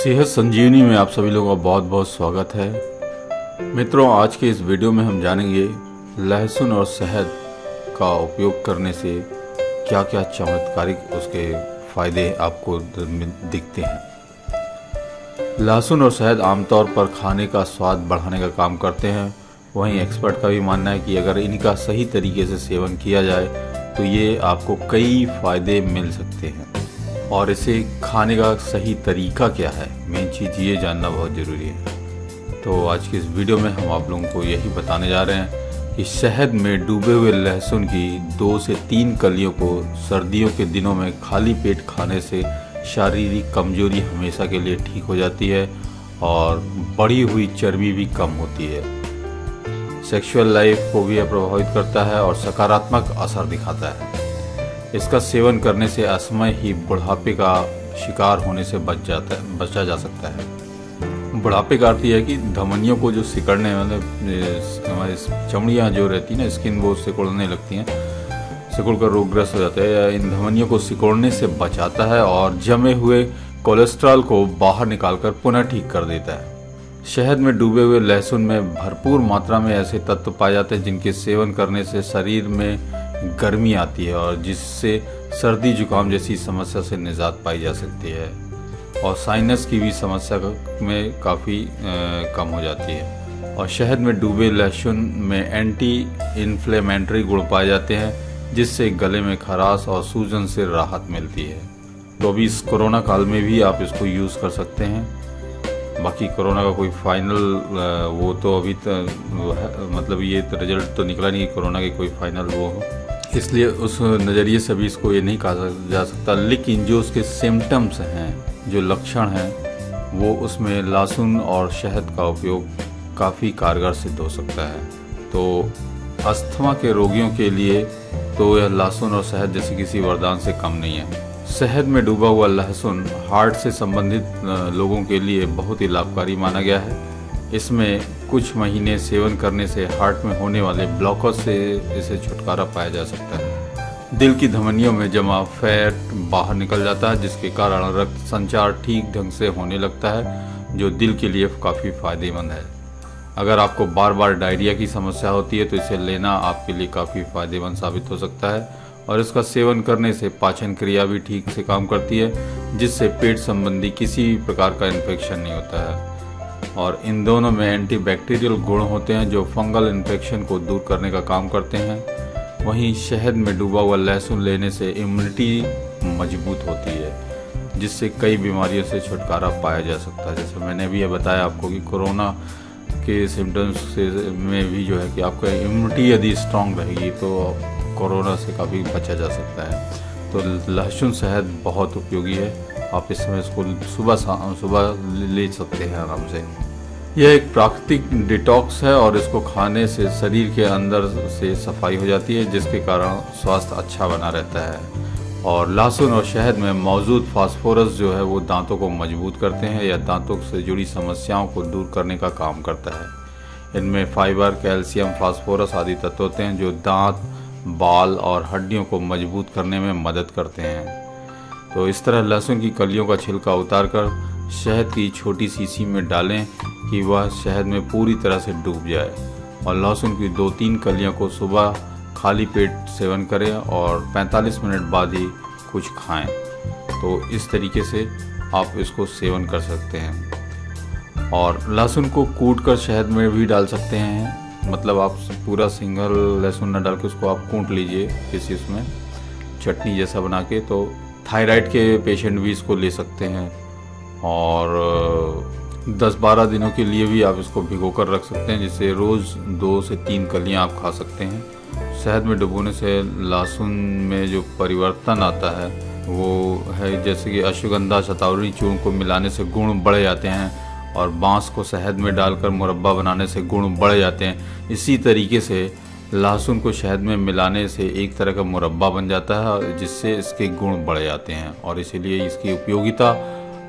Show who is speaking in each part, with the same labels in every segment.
Speaker 1: सेहत संजीवनी में आप सभी लोगों का बहुत बहुत स्वागत है। मित्रों, आज के इस वीडियो में हम जानेंगे लहसुन और शहद का उपयोग करने से क्या क्या चमत्कारिक उसके फायदे आपको दिखते हैं। लहसुन और शहद आमतौर पर खाने का स्वाद बढ़ाने का काम करते हैं। वहीं एक्सपर्ट का भी मानना है कि अगर इनका सही तरीके से सेवन किया जाए तो ये आपको कई फायदे मिल सकते हैं। और इसे खाने का सही तरीका क्या है, मेन चीज़ ये जानना बहुत ज़रूरी है। तो आज की इस वीडियो में हम आप लोगों को यही बताने जा रहे हैं कि शहद में डूबे हुए लहसुन की 2 से 3 कलियों को सर्दियों के दिनों में खाली पेट खाने से शारीरिक कमजोरी हमेशा के लिए ठीक हो जाती है और बढ़ी हुई चर्बी भी कम होती है। सेक्सुअल लाइफ को भी प्रभावित करता है और सकारात्मक असर दिखाता है। इसका सेवन करने से असमय ही बुढ़ापे का शिकार होने से बचा जा सकता है। बुढ़ापे का अर्थ यह है कि धमनियों को जो सिकुड़ने वाले हमारी चमड़ियाँ जो रहती है ना, स्किन, वो सिकुड़ने लगती हैं, सिकुड़ कर रोगग्रस्त हो जाता है। या इन धमनियों को सिकुड़ने से बचाता है और जमे हुए कोलेस्ट्रॉल को बाहर निकालकर पुनः ठीक कर देता है। शहद में डूबे हुए लहसुन में भरपूर मात्रा में ऐसे तत्व पाए जाते हैं जिनके सेवन करने से शरीर में गर्मी आती है और जिससे सर्दी जुकाम जैसी समस्या से निजात पाई जा सकती है और साइनस की भी समस्या में काफ़ी कम हो जाती है। और शहद में डूबे लहसुन में एंटी इन्फ्लेमेटरी गुण पाए जाते हैं जिससे गले में खराश और सूजन से राहत मिलती है। तो अभी इस कोरोना काल में भी आप इसको यूज़ कर सकते हैं। बाकी कोरोना का कोई फाइनल वो तो अभी मतलब ये तो रिजल्ट तो निकला नहीं कोरोना की कोई फाइनल वो हो, इसलिए उस नज़रिए से भी इसको ये नहीं कहा जा सकता। लेकिन जो उसके सिम्टम्स हैं, जो लक्षण हैं, वो उसमें लहसुन और शहद का उपयोग काफ़ी कारगर सिद्ध हो सकता है। तो अस्थमा के रोगियों के लिए तो यह लहसुन और शहद जैसे किसी वरदान से कम नहीं है। शहद में डूबा हुआ लहसुन हार्ट से संबंधित लोगों के लिए बहुत ही लाभकारी माना गया है। इसमें कुछ महीने सेवन करने से हार्ट में होने वाले ब्लॉकेज से इसे छुटकारा पाया जा सकता है। दिल की धमनियों में जमा फैट बाहर निकल जाता है जिसके कारण रक्त संचार ठीक ढंग से होने लगता है जो दिल के लिए काफ़ी फायदेमंद है। अगर आपको बार बार डायरिया की समस्या होती है तो इसे लेना आपके लिए काफ़ी फायदेमंद साबित हो सकता है। और इसका सेवन करने से पाचन क्रिया भी ठीक से काम करती है जिससे पेट संबंधी किसी भी प्रकार का इन्फेक्शन नहीं होता है। और इन दोनों में एंटीबैक्टीरियल गुण होते हैं जो फंगल इन्फेक्शन को दूर करने का काम करते हैं। वहीं शहद में डूबा हुआ लहसुन लेने से इम्यूनिटी मजबूत होती है जिससे कई बीमारियों से छुटकारा पाया जा सकता है। जैसे मैंने भी ये बताया आपको कि कोरोना के सिम्टम्स से में भी जो है कि आपका इम्यूनिटी यदि स्ट्रांग रहेगी तो कोरोना से काफ़ी बचा जा सकता है। तो लहसुन शहद बहुत उपयोगी है। आप इस समय इसको सुबह ले सकते हैं आराम से। यह एक प्राकृतिक डिटॉक्स है और इसको खाने से शरीर के अंदर से सफाई हो जाती है जिसके कारण स्वास्थ्य अच्छा बना रहता है। और लहसुन और शहद में मौजूद फास्फोरस जो है वो दांतों को मजबूत करते हैं या दांतों से जुड़ी समस्याओं को दूर करने का काम करता है। इनमें फाइबर, कैल्शियम, फास्फोरस आदि तत्व होते हैं जो दांत, बाल और हड्डियों को मजबूत करने में मदद करते हैं। तो इस तरह लहसुन की कलियों का छिलका उतारकर शहद की छोटी शीशी में डालें कि वह शहद में पूरी तरह से डूब जाए और लहसुन की 2-3 कलियों को सुबह खाली पेट सेवन करें और 45 मिनट बाद ही कुछ खाएं। तो इस तरीके से आप इसको सेवन कर सकते हैं। और लहसुन को कूट कर शहद में भी डाल सकते हैं। मतलब आप पूरा सिंगल लहसुन न डाल के उसको आप कूट लीजिए किसी उसमें चटनी जैसा बना के। तो थायराइड के पेशेंट भी इसको ले सकते हैं और 10-12 दिनों के लिए भी आप इसको भिगो कर रख सकते हैं जिससे रोज़ 2 से 3 कलियां आप खा सकते हैं। शहद में डुबोने से लहसुन में जो परिवर्तन आता है वो है जैसे कि अश्वगंधा, शतावरी चूर्ण को मिलाने से गुण बढ़ जाते हैं और बांस को शहद में डालकर मुरब्बा बनाने से गुण बढ़ जाते हैं। इसी तरीके से लहसुन को शहद में मिलाने से एक तरह का मुरब्बा बन जाता है जिससे इसके गुण बढ़ जाते हैं और इसीलिए इसकी उपयोगिता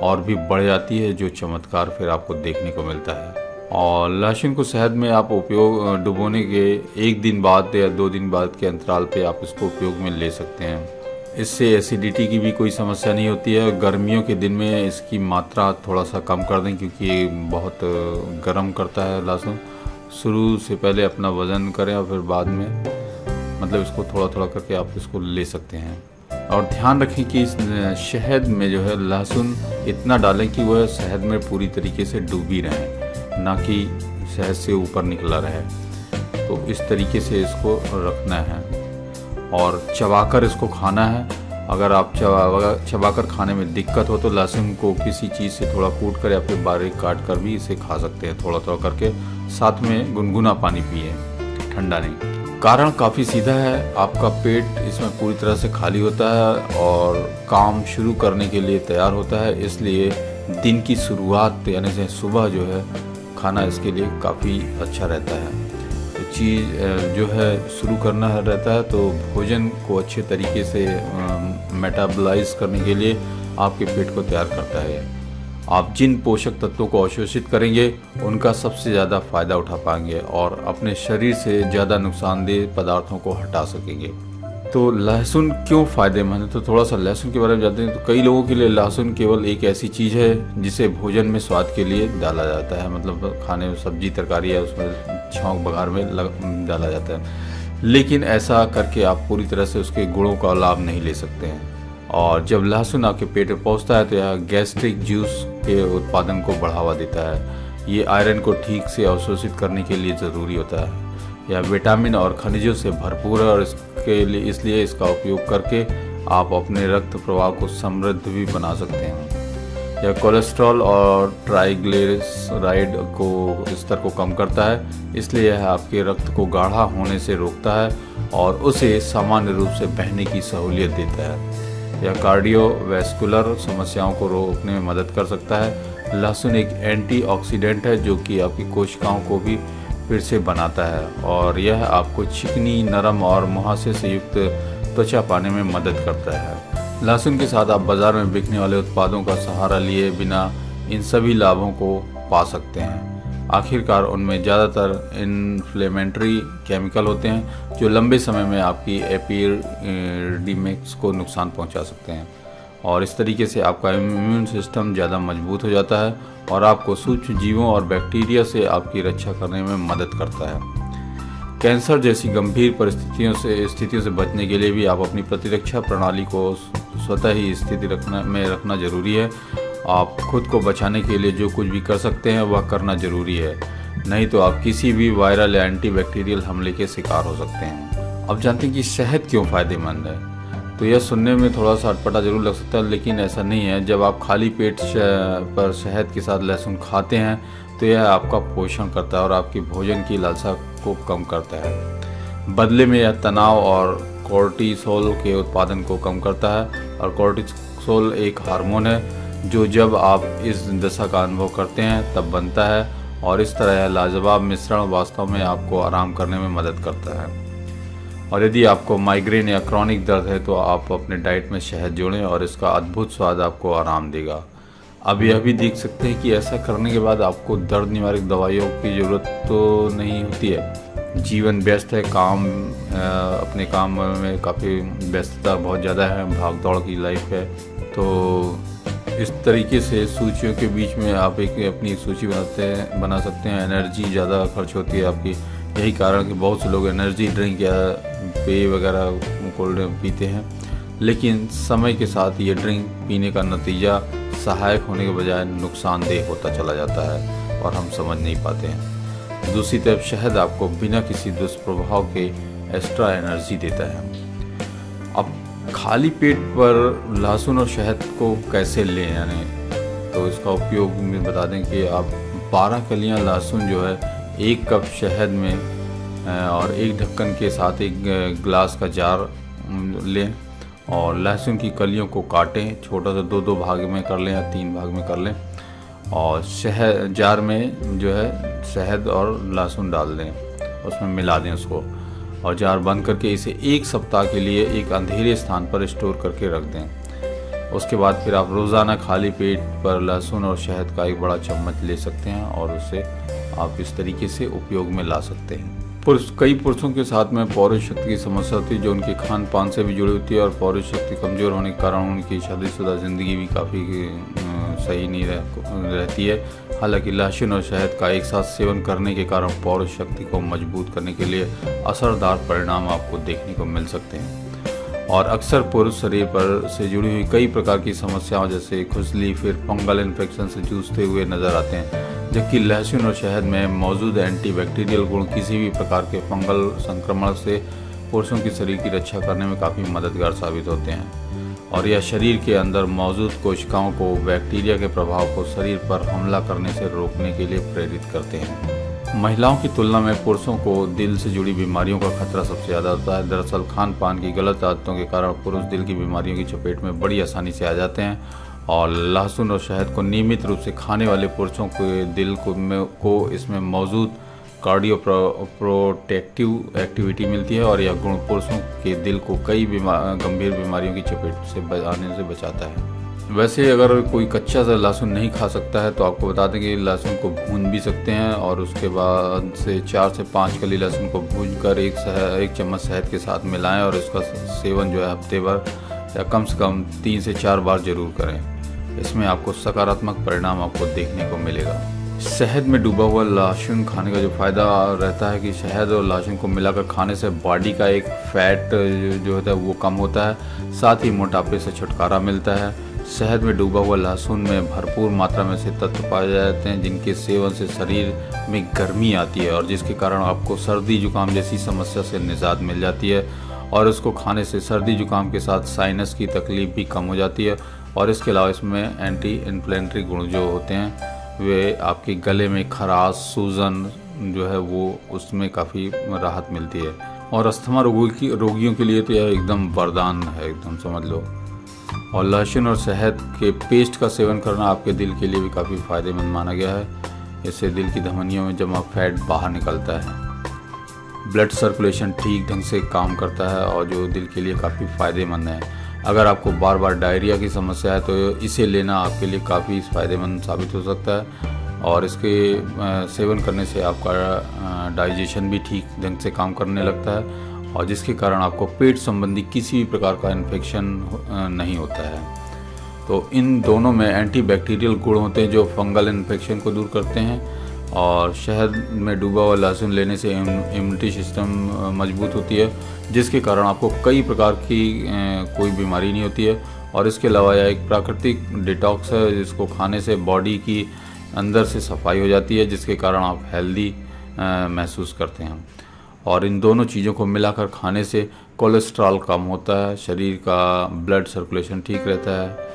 Speaker 1: और भी बढ़ जाती है जो चमत्कार फिर आपको देखने को मिलता है। और लहसुन को शहद में आप उपयोग डुबोने के 1 दिन बाद या 2 दिन बाद के अंतराल पे आप इसको उपयोग में ले सकते हैं। इससे एसिडिटी की भी कोई समस्या नहीं होती है। गर्मियों के दिन में इसकी मात्रा थोड़ा सा कम कर दें, क्योंकि ये बहुत गर्म करता है लहसुन। शुरू से पहले अपना वज़न करें और फिर बाद में मतलब इसको थोड़ा थोड़ा करके आप इसको ले सकते हैं। और ध्यान रखें कि इस शहद में जो है लहसुन इतना डालें कि वह शहद में पूरी तरीके से डूबी रहे, ना कि शहद से ऊपर निकला रहे। तो इस तरीके से इसको रखना है और चबाकर इसको खाना है। अगर आप चबाकर खाने में दिक्कत हो तो लहसुन को किसी चीज़ से थोड़ा कूट कर या फिर बारीक काट कर भी इसे खा सकते हैं, थोड़ा थोड़ा करके। साथ में गुनगुना पानी पिए, ठंडा नहीं। कारण काफ़ी सीधा है, आपका पेट इसमें पूरी तरह से खाली होता है और काम शुरू करने के लिए तैयार होता है। इसलिए दिन की शुरुआत यानी से सुबह जो है खाना इसके लिए काफ़ी अच्छा रहता है। चीज़ जो है शुरू करना रहता है, तो भोजन को अच्छे तरीके से मेटाबॉलाइज करने के लिए आपके पेट को तैयार करता है। आप जिन पोषक तत्वों को अवशोषित करेंगे उनका सबसे ज़्यादा फ़ायदा उठा पाएंगे और अपने शरीर से ज़्यादा नुकसानदेह पदार्थों को हटा सकेंगे। तो लहसुन क्यों फ़ायदेमंद है, तो थोड़ा सा लहसुन के बारे में जानते हैं। तो कई लोगों के लिए लहसुन केवल एक ऐसी चीज़ है जिसे भोजन में स्वाद के लिए डाला जाता है, मतलब खाने में सब्जी तरकारी है उसमें छौंक बघार में डाला जाता है। लेकिन ऐसा करके आप पूरी तरह से उसके गुणों का लाभ नहीं ले सकते हैं। और जब लहसुन आपके पेट में पहुँचता है तो यह गैस्ट्रिक जूस के उत्पादन को बढ़ावा देता है। ये आयरन को ठीक से अवशोषित करने के लिए ज़रूरी होता है। यह विटामिन और खनिजों से भरपूर है और इसलिए इसका उपयोग करके आप अपने रक्त प्रवाह को समृद्ध भी बना सकते हैं। यह कोलेस्ट्रॉल और ट्राइग्लिसराइड को स्तर को कम करता है, इसलिए यह आपके रक्त को गाढ़ा होने से रोकता है और उसे सामान्य रूप से बहने की सहूलियत देता है। यह कार्डियोवैस्कुलर समस्याओं को रोकने में मदद कर सकता है। लहसुन एक एंटीऑक्सीडेंट है जो कि आपकी कोशिकाओं को भी फिर से बनाता है और यह आपको चिकनी, नरम और मुहासे से युक्त त्वचा पाने में मदद करता है। लहसुन के साथ आप बाज़ार में बिकने वाले उत्पादों का सहारा लिए बिना इन सभी लाभों को पा सकते हैं। आखिरकार उनमें ज़्यादातर इन्फ्लेमेटरी केमिकल होते हैं जो लंबे समय में आपकी एपिडर्मिस को नुकसान पहुंचा सकते हैं और इस तरीके से आपका इम्यून सिस्टम ज़्यादा मजबूत हो जाता है और आपको सूक्ष्म जीवों और बैक्टीरिया से आपकी रक्षा करने में मदद करता है। कैंसर जैसी गंभीर स्थितियों से बचने के लिए भी आप अपनी प्रतिरक्षा प्रणाली को स्वतः ही स्थिति रखना जरूरी है। आप खुद को बचाने के लिए जो कुछ भी कर सकते हैं वह करना जरूरी है, नहीं तो आप किसी भी वायरल या एंटीबैक्टीरियल हमले के शिकार हो सकते हैं। अब जानते हैं कि शहद क्यों फ़ायदेमंद है। तो यह सुनने में थोड़ा सा अटपटा जरूर लग सकता है, लेकिन ऐसा नहीं है। जब आप खाली पेट पर शहद के साथ लहसुन खाते हैं तो यह आपका पोषण करता है और आपकी भोजन की लालसा को कम करता है। बदले में यह तनाव और कोर्टिसोल के उत्पादन को कम करता है और कोर्टिसोल एक हार्मोन है जो जब आप इस दशा का अनुभव करते हैं तब बनता है और इस तरह यह लाजवाब मिश्रण वास्तव में आपको आराम करने में मदद करता है। और यदि आपको माइग्रेन या क्रॉनिक दर्द है तो आप अपने डाइट में शहद जोड़ें और इसका अद्भुत स्वाद आपको आराम देगा। अब यह भी देख सकते हैं कि ऐसा करने के बाद आपको दर्द निवारक दवाइयों की ज़रूरत तो नहीं होती है। जीवन व्यस्त है, अपने काम में काफ़ी व्यस्तता बहुत ज़्यादा है, भाग दौड़ की लाइफ है। तो इस तरीके से सूचियों के बीच में आप अपनी सूची बना सकते हैं। एनर्जी ज़्यादा खर्च होती है आपकी, यही कारण कि बहुत से लोग एनर्जी ड्रिंक या पेय वगैरह कोल्ड ड्रिंक पीते हैं, लेकिन समय के साथ ये ड्रिंक पीने का नतीजा सहायक होने के बजाय नुकसानदेह होता चला जाता है और हम समझ नहीं पाते हैं। दूसरी तरफ शहद आपको बिना किसी दुष्प्रभाव के एक्स्ट्रा एनर्जी देता है। अब खाली पेट पर लहसुन और शहद को कैसे लें, यानी तो इसका उपयोग में बता दें कि आप 12 कलियां लहसुन जो है 1 कप शहद में और 1 ढक्कन के साथ 1 गिलास का जार लें और लहसुन की कलियों को काटें, छोटा सा 2-2 भाग में कर लें या 3 भाग में कर लें और जार में जो है शहद और लहसुन डाल दें, उसमें मिला दें उसको और जार बंद करके इसे 1 सप्ताह के लिए एक अंधेरे स्थान पर स्टोर करके रख दें। उसके बाद फिर आप रोज़ाना खाली पेट पर लहसुन और शहद का 1 बड़ा चम्मच ले सकते हैं और उसे आप इस तरीके से उपयोग में ला सकते हैं। कई पुरुषों के साथ में पौरुष शक्ति की समस्या होती है जो उनके खान पान से भी जुड़ी होती है और पौरुष शक्ति कमज़ोर होने के कारण उनकी शादीशुदा ज़िंदगी भी काफ़ी सही नहीं रहती है। हालांकि लहसुन और शहद का एक साथ सेवन करने के कारण पौरुष शक्ति को मजबूत करने के लिए असरदार परिणाम आपको देखने को मिल सकते हैं। और अक्सर पुरुष शरीर पर से जुड़ी हुई कई प्रकार की समस्याओं जैसे खुजली फिर फंगल इन्फेक्शन से जूझते हुए नजर आते हैं, जबकि लहसुन और शहद में मौजूद एंटीबैक्टीरियल गुण किसी भी प्रकार के फंगल संक्रमण से पुरुषों की शरीर की रक्षा करने में काफ़ी मददगार साबित होते हैं और यह शरीर के अंदर मौजूद कोशिकाओं को बैक्टीरिया के प्रभाव को शरीर पर हमला करने से रोकने के लिए प्रेरित करते हैं। महिलाओं की तुलना में पुरुषों को दिल से जुड़ी बीमारियों का खतरा सबसे ज़्यादा होता है। दरअसल खान पान की गलत आदतों के कारण पुरुष दिल की बीमारियों की चपेट में बड़ी आसानी से आ जाते हैं और लहसुन और शहद को नियमित रूप से खाने वाले पुरुषों के दिल को इसमें मौजूद कार्डियो प्रोटेक्टिव एक्टिविटी मिलती है और यह गुण पुरुषों के दिल को कई गंभीर बीमारियों की चपेट से आने से बचाता है। वैसे अगर कोई कच्चा सा लहसुन नहीं खा सकता है तो आपको बता दें कि लहसुन को भून भी सकते हैं और उसके बाद से 4 से 5 कली लहसुन को भूनकर एक चम्मच शहद के साथ मिलाएं और इसका सेवन जो है हफ्ते भर या कम से कम 3 से 4 बार जरूर करें। इसमें आपको सकारात्मक परिणाम आपको देखने को मिलेगा। शहद में डूबा हुआ लहसुन खाने का जो फ़ायदा रहता है कि शहद और लहसुन को मिलाकर खाने से बॉडी का एक फैट जो होता है वो कम होता है, साथ ही मोटापे से छुटकारा मिलता है। शहद में डूबा हुआ लहसुन में भरपूर मात्रा में से तत्व पाए जाते हैं जिनके सेवन से शरीर में गर्मी आती है और जिसके कारण आपको सर्दी जुकाम जैसी समस्या से निजात मिल जाती है और इसको खाने से सर्दी जुकाम के साथ साइनस की तकलीफ भी कम हो जाती है और इसके अलावा इसमें एंटी इन्फ्लेमेटरी गुण जो होते हैं वे आपके गले में खराश सूजन जो है वो उसमें काफ़ी राहत मिलती है और अस्थमा रोगियों के लिए तो यह एकदम वरदान है, एकदम समझ लो। और लहसुन और शहद के पेस्ट का सेवन करना आपके दिल के लिए भी काफ़ी फ़ायदेमंद माना गया है। इससे दिल की धमनियों में जमा फैट बाहर निकलता है, ब्लड सर्कुलेशन ठीक ढंग से काम करता है और जो दिल के लिए काफ़ी फ़ायदेमंद है। अगर आपको बार बार डायरिया की समस्या है तो इसे लेना आपके लिए काफ़ी फ़ायदेमंद साबित हो सकता है और इसके सेवन करने से आपका डाइजेशन भी ठीक ढंग से काम करने लगता है और जिसके कारण आपको पेट संबंधी किसी भी प्रकार का इन्फेक्शन नहीं होता है। तो इन दोनों में एंटीबैक्टीरियल गुण होते हैं जो फंगल इन्फेक्शन को दूर करते हैं और शहद में डूबा हुआ लहसुन लेने से इम्यूनिटी सिस्टम मजबूत होती है जिसके कारण आपको कई प्रकार की कोई बीमारी नहीं होती है और इसके अलावा यह एक प्राकृतिक डिटॉक्स है जिसको खाने से बॉडी की अंदर से सफाई हो जाती है जिसके कारण आप हेल्दी महसूस करते हैं। और इन दोनों चीज़ों को मिलाकर खाने से कोलेस्ट्रॉल कम होता है, शरीर का ब्लड सर्कुलेशन ठीक रहता है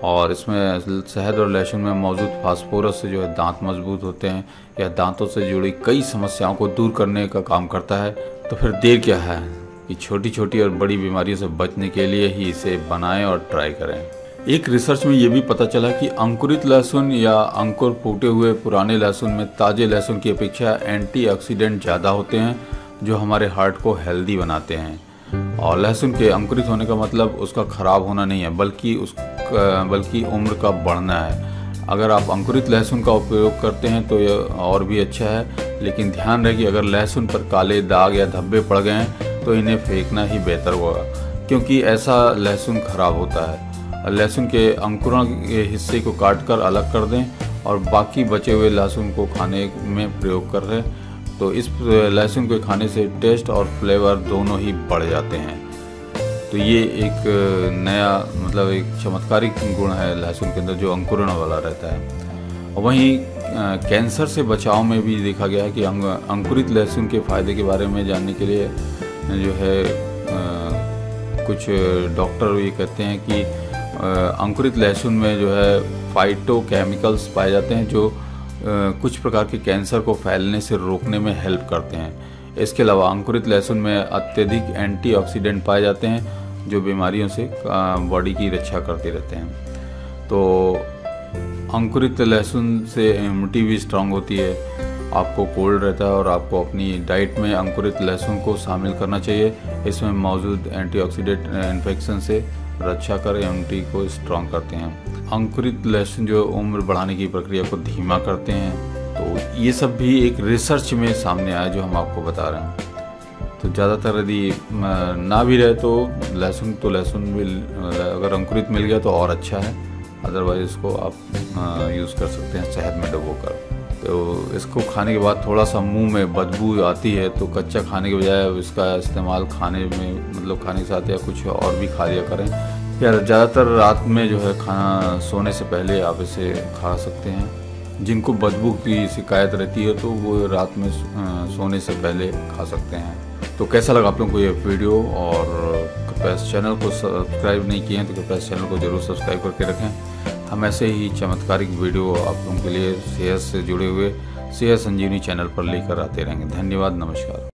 Speaker 1: और इसमें शहद और लहसुन में मौजूद फास्फोरस से जो है दांत मजबूत होते हैं। यह दांतों से जुड़ी कई समस्याओं को दूर करने का काम करता है। तो फिर देर क्या है कि छोटी छोटी और बड़ी बीमारियों से बचने के लिए ही इसे बनाएं और ट्राई करें। एक रिसर्च में ये भी पता चला कि अंकुरित लहसुन या अंकुर फूटे हुए पुराने लहसुन में ताज़े लहसुन की अपेक्षा एंटीऑक्सीडेंट ज़्यादा होते हैं जो हमारे हार्ट को हेल्दी बनाते हैं। और लहसुन के अंकुरित होने का मतलब उसका ख़राब होना नहीं है बल्कि उम्र का बढ़ना है। अगर आप अंकुरित लहसुन का उपयोग करते हैं तो यह और भी अच्छा है, लेकिन ध्यान रहे कि अगर लहसुन पर काले दाग या धब्बे पड़ गए हैं तो इन्हें फेंकना ही बेहतर होगा क्योंकि ऐसा लहसुन खराब होता है। लहसुन के अंकुरण के हिस्से को काटकर अलग कर दें और बाकी बचे हुए लहसुन को खाने में प्रयोग कर रहे तो इस लहसुन को खाने से टेस्ट और फ्लेवर दोनों ही बढ़ जाते हैं। तो ये एक नया एक चमत्कारिक गुण है लहसुन के अंदर जो अंकुरण वाला रहता है। और वहीं कैंसर से बचाव में भी देखा गया है कि अंकुरित लहसुन के फ़ायदे के बारे में जानने के लिए जो है कुछ डॉक्टर ये कहते हैं कि अंकुरित लहसुन में जो है फाइटोकेमिकल्स पाए जाते हैं जो कुछ प्रकार के कैंसर को फैलने से रोकने में हेल्प करते हैं। इसके अलावा अंकुरित लहसुन में अत्यधिक एंटीऑक्सीडेंट पाए जाते हैं जो बीमारियों से बॉडी की रक्षा करते रहते हैं। तो अंकुरित लहसुन से इम्यूनिटी भी स्ट्रांग होती है, आपको कोल्ड रहता है और आपको अपनी डाइट में अंकुरित लहसुन को शामिल करना चाहिए। इसमें मौजूद एंटीऑक्सीडेंट इन्फेक्शन से रक्षा कर इम्यूनिटी को स्ट्रांग करते हैं। अंकुरित लहसुन जो उम्र बढ़ाने की प्रक्रिया को धीमा करते हैं तो ये सब भी एक रिसर्च में सामने आया जो हम आपको बता रहे हैं। तो ज़्यादातर यदि ना भी रहे तो लहसुन भी अगर अंकुरित मिल गया तो और अच्छा है, अदरवाइज़ इसको आप यूज़ कर सकते हैं शहद में डुबोकर। तो इसको खाने के बाद थोड़ा सा मुंह में बदबू आती है, तो कच्चा खाने के बजाय इसका इस्तेमाल खाने में, मतलब खाने के साथ या कुछ और भी खा लिया करें, या ज़्यादातर रात में जो है खाना सोने से पहले आप इसे खा सकते हैं। जिनको बदबू की शिकायत रहती है तो वो रात में सोने से पहले खा सकते हैं। तो कैसा लगा आप लोगों को ये वीडियो, और कृपया इस चैनल को सब्सक्राइब नहीं किए हैं तो कृपया इस चैनल को जरूर सब्सक्राइब करके रखें। हम ऐसे ही चमत्कारिक वीडियो आप लोगों के लिए सेहत से जुड़े हुए सेहत संजीवनी चैनल पर लेकर आते रहेंगे। धन्यवाद, नमस्कार।